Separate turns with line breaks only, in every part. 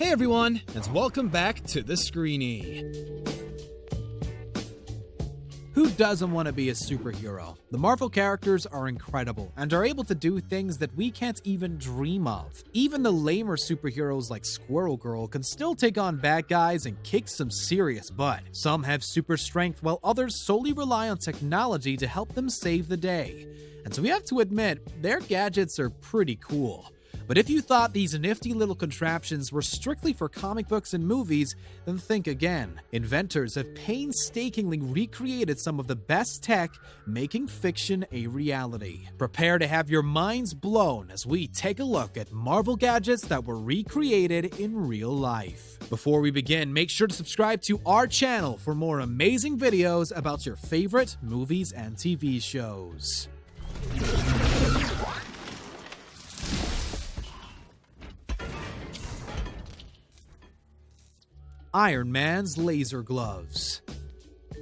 Hey everyone, and welcome back to the SCREENY. Who doesn't want to be a superhero? The Marvel characters are incredible and are able to do things that we can't even dream of. Even the lamer superheroes like Squirrel Girl can still take on bad guys and kick some serious butt. Some have super strength while others solely rely on technology to help them save the day. And so we have to admit, their gadgets are pretty cool. But if you thought these nifty little contraptions were strictly for comic books and movies, then think again. Inventors have painstakingly recreated some of the best tech, making fiction a reality. Prepare to have your minds blown as we take a look at Marvel gadgets that were recreated in real life. Before we begin, make sure to subscribe to our channel for more amazing videos about your favorite movies and TV shows. Iron Man's laser gloves.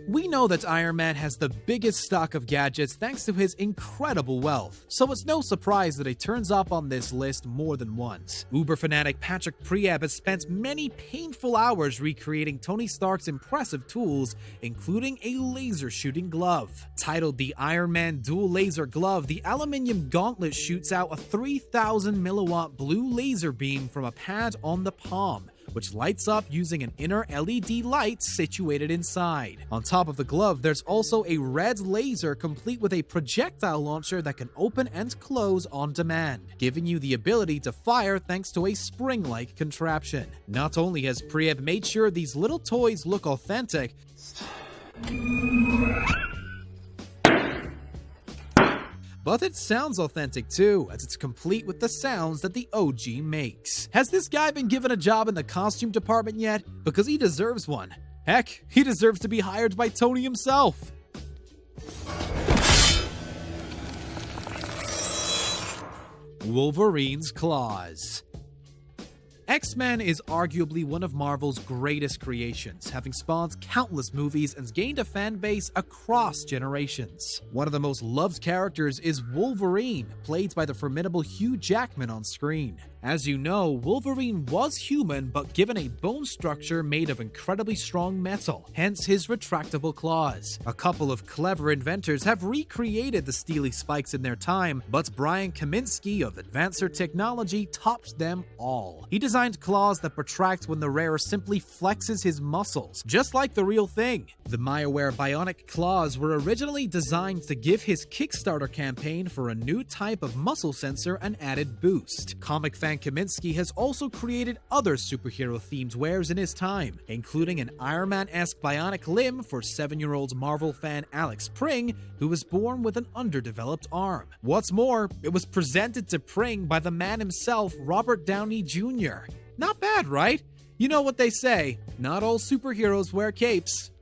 We know that Iron Man has the biggest stock of gadgets thanks to his incredible wealth, so it's no surprise that he turns up on this list more than once. Uber fanatic Patrick Prieb has spent many painful hours recreating Tony Stark's impressive tools, including a laser shooting glove. Titled the Iron Man Dual Laser Glove, the aluminium gauntlet shoots out a 3,000 milliwatt blue laser beam from a pad on the palm, which lights up using an inner LED light situated inside. On top of the glove, there's also a red laser complete with a projectile launcher that can open and close on demand, giving you the ability to fire thanks to a spring-like contraption. Not only has Prieb made sure these little toys look authentic, but it sounds authentic too, as it's complete with the sounds that the OG makes. Has this guy been given a job in the costume department yet? Because he deserves one. Heck, he deserves to be hired by Tony himself. Wolverine's claws. X-Men is arguably one of Marvel's greatest creations, having spawned countless movies and gained a fan base across generations. One of the most loved characters is Wolverine, played by the formidable Hugh Jackman on screen. As you know, Wolverine was human but given a bone structure made of incredibly strong metal, hence his retractable claws. A couple of clever inventors have recreated the steely spikes in their time, but Brian Kaminsky of Advancer Technology topped them all. He designed claws that protract when the wearer simply flexes his muscles, just like the real thing. The BioWare bionic claws were originally designed to give his Kickstarter campaign for a new type of muscle sensor an added boost. Comic fan Kaminsky has also created other superhero-themed wares in his time, including an Iron Man-esque bionic limb for 7-year-old Marvel fan Alex Pring, who was born with an underdeveloped arm. What's more, it was presented to Pring by the man himself, Robert Downey Jr. Not bad, right? You know what they say, not all superheroes wear capes.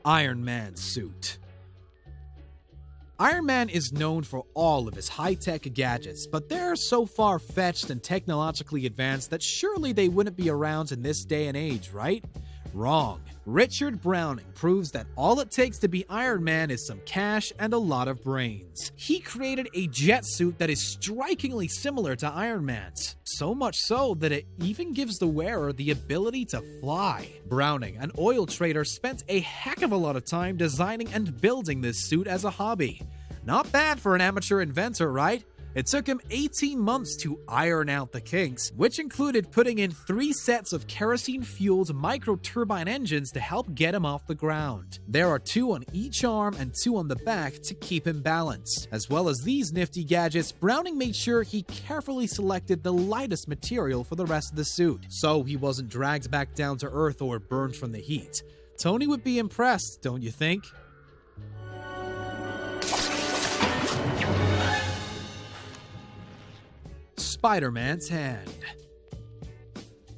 Iron Man's suit. Iron Man is known for all of his high-tech gadgets, but they're so far-fetched and technologically advanced that surely they wouldn't be around in this day and age, right? Wrong. Richard Browning proves that all it takes to be Iron Man is some cash and a lot of brains. He created a jet suit that is strikingly similar to Iron Man's, so much so that it even gives the wearer the ability to fly. Browning, an oil trader, spent a heck of a lot of time designing and building this suit as a hobby. Not bad for an amateur inventor, right? It took him 18 months to iron out the kinks, which included putting in 3 sets of kerosene-fueled micro-turbine engines to help get him off the ground. There are 2 on each arm and 2 on the back to keep him balanced. As well as these nifty gadgets, Browning made sure he carefully selected the lightest material for the rest of the suit, so he wasn't dragged back down to Earth or burned from the heat. Tony would be impressed, don't you think? Spider-Man's hand.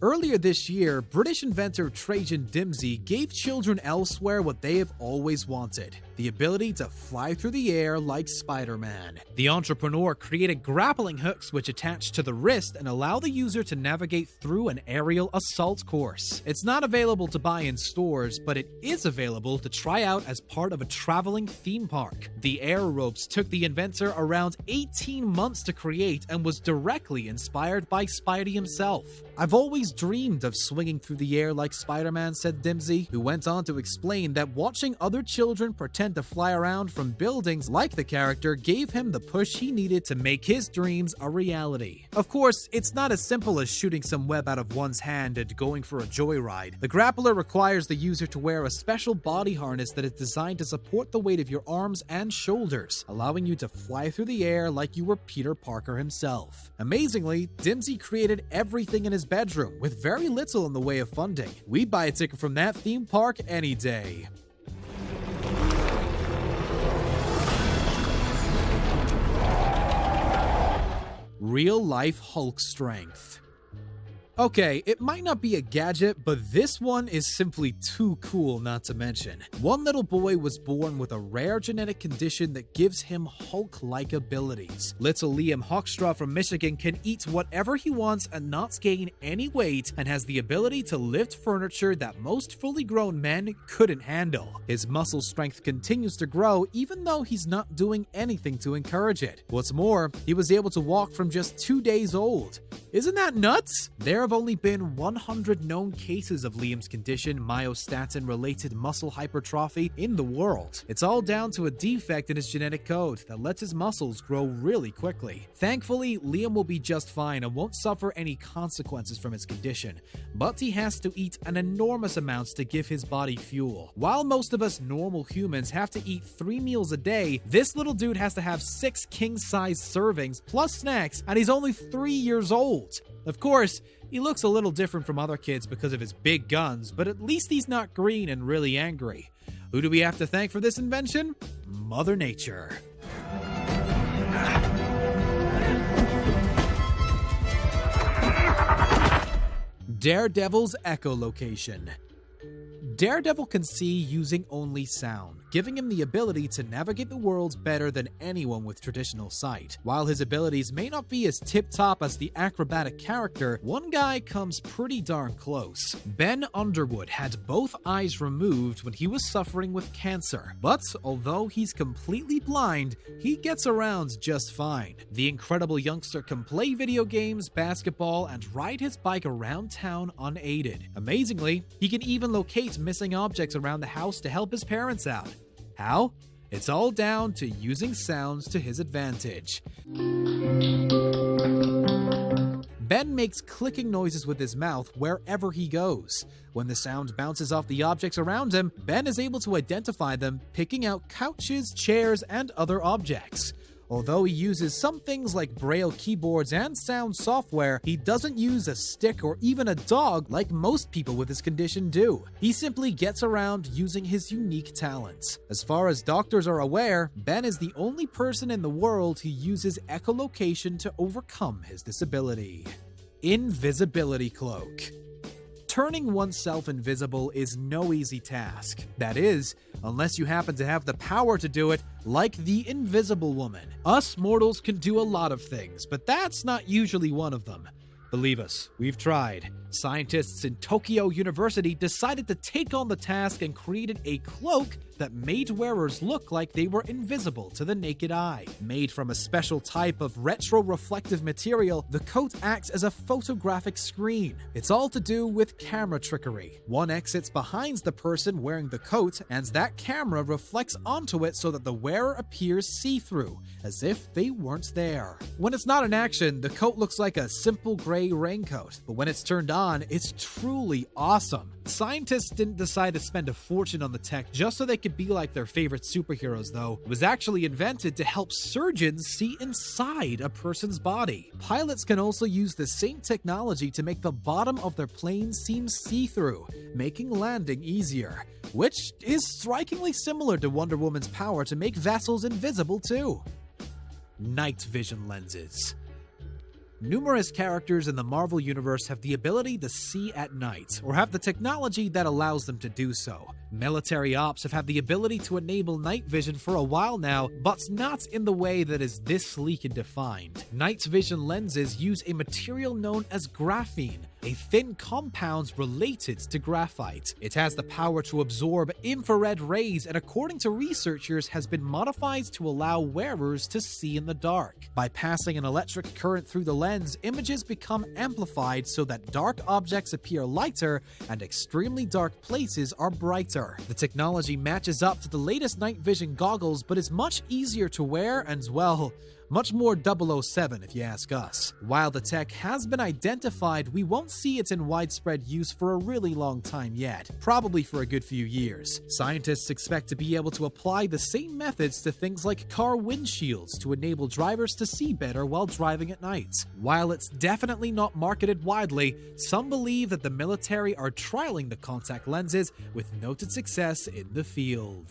Earlier this year, British inventor Trajan Dimsey gave children elsewhere what they have always wanted: the the ability to fly through the air like Spider-Man. The entrepreneur created grappling hooks which attach to the wrist and allow the user to navigate through an aerial assault course. It's not available to buy in stores, but it is available to try out as part of a traveling theme park. The air ropes took the inventor around 18 months to create and was directly inspired by Spidey himself. "I've always dreamed of swinging through the air like Spider-Man," said Dimsey, who went on to explain that watching other children pretend to fly around from buildings like the character gave him the push he needed to make his dreams a reality. Of course, it's not as simple as shooting some web out of one's hand and going for a joyride. The grappler requires the user to wear a special body harness that is designed to support the weight of your arms and shoulders, allowing you to fly through the air like you were Peter Parker himself. Amazingly, Dimsey created everything in his bedroom with very little in the way of funding. We'd buy a ticket from that theme park any day. Real-life Hulk strength. Okay, it might not be a gadget, but this one is simply too cool not to mention. One little boy was born with a rare genetic condition that gives him Hulk-like abilities. Little Liam Hoekstra from Michigan can eat whatever he wants and not gain any weight, and has the ability to lift furniture that most fully grown men couldn't handle. His muscle strength continues to grow even though he's not doing anything to encourage it. What's more, he was able to walk from just 2 days old. Isn't that nuts? There have only been 100 known cases of Liam's condition, myostatin-related muscle hypertrophy, in the world. It's all down to a defect in his genetic code that lets his muscles grow really quickly. Thankfully, Liam will be just fine and won't suffer any consequences from his condition, but he has to eat an enormous amount to give his body fuel. While most of us normal humans have to eat 3 meals a day, this little dude has to have 6 king-size servings plus snacks, and he's only 3 years old. Of course, he looks a little different from other kids because of his big guns, but at least he's not green and really angry. Who do we have to thank for this invention? Mother Nature. Daredevil's echolocation. Daredevil can see using only sound, giving him the ability to navigate the world better than anyone with traditional sight. While his abilities may not be as tip-top as the acrobatic character, one guy comes pretty darn close. Ben Underwood had both eyes removed when he was suffering with cancer, but although he's completely blind, he gets around just fine. The incredible youngster can play video games, basketball, and ride his bike around town unaided. Amazingly, he can even locate missing objects around the house to help his parents out. How? It's all down to using sounds to his advantage. Ben makes clicking noises with his mouth wherever he goes. When the sound bounces off the objects around him, Ben is able to identify them, picking out couches, chairs, and other objects. Although he uses some things like Braille keyboards and sound software, he doesn't use a stick or even a dog like most people with his condition do. He simply gets around using his unique talents. As far as doctors are aware, Ben is the only person in the world who uses echolocation to overcome his disability. Invisibility cloak. Turning oneself invisible is no easy task. That is, unless you happen to have the power to do it, like the Invisible Woman. Us mortals can do a lot of things, but that's not usually one of them. Believe us, we've tried. Scientists in Tokyo University decided to take on the task and created a cloak that made wearers look like they were invisible to the naked eye. Made from a special type of retro-reflective material, the coat acts as a photographic screen. It's all to do with camera trickery. One exits behind the person wearing the coat, and that camera reflects onto it so that the wearer appears see-through, as if they weren't there. When it's not in action, the coat looks like a simple gray raincoat, but when it's turned on, it's truly awesome. Scientists didn't decide to spend a fortune on the tech just so they could be like their favorite superheroes, though. It was actually invented to help surgeons see inside a person's body. Pilots can also use the same technology to make the bottom of their plane seem see-through, making landing easier, which is strikingly similar to Wonder Woman's power to make vessels invisible too. Night vision lenses. Numerous characters in the Marvel Universe have the ability to see at night, or have the technology that allows them to do so. Military ops have had the ability to enable night vision for a while now, but not in the way that is this sleek and defined. Night vision lenses use a material known as graphene, a thin compound related to graphite. It has the power to absorb infrared rays and, according to researchers, has been modified to allow wearers to see in the dark. By passing an electric current through the lens, images become amplified so that dark objects appear lighter and extremely dark places are brighter. The technology matches up to the latest night vision goggles, but is much easier to wear and, well, much more 007 if you ask us. While the tech has been identified, we won't see it in widespread use for a really long time yet, probably for a good few years. Scientists expect to be able to apply the same methods to things like car windshields to enable drivers to see better while driving at night. While it's definitely not marketed widely, some believe that the military are trialing the contact lenses with noted success in the field.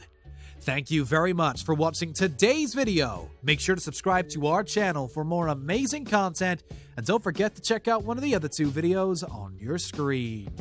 Thank you very much for watching today's video. Make sure to subscribe to our channel for more amazing content, and don't forget to check out one of the other 2 videos on your screen.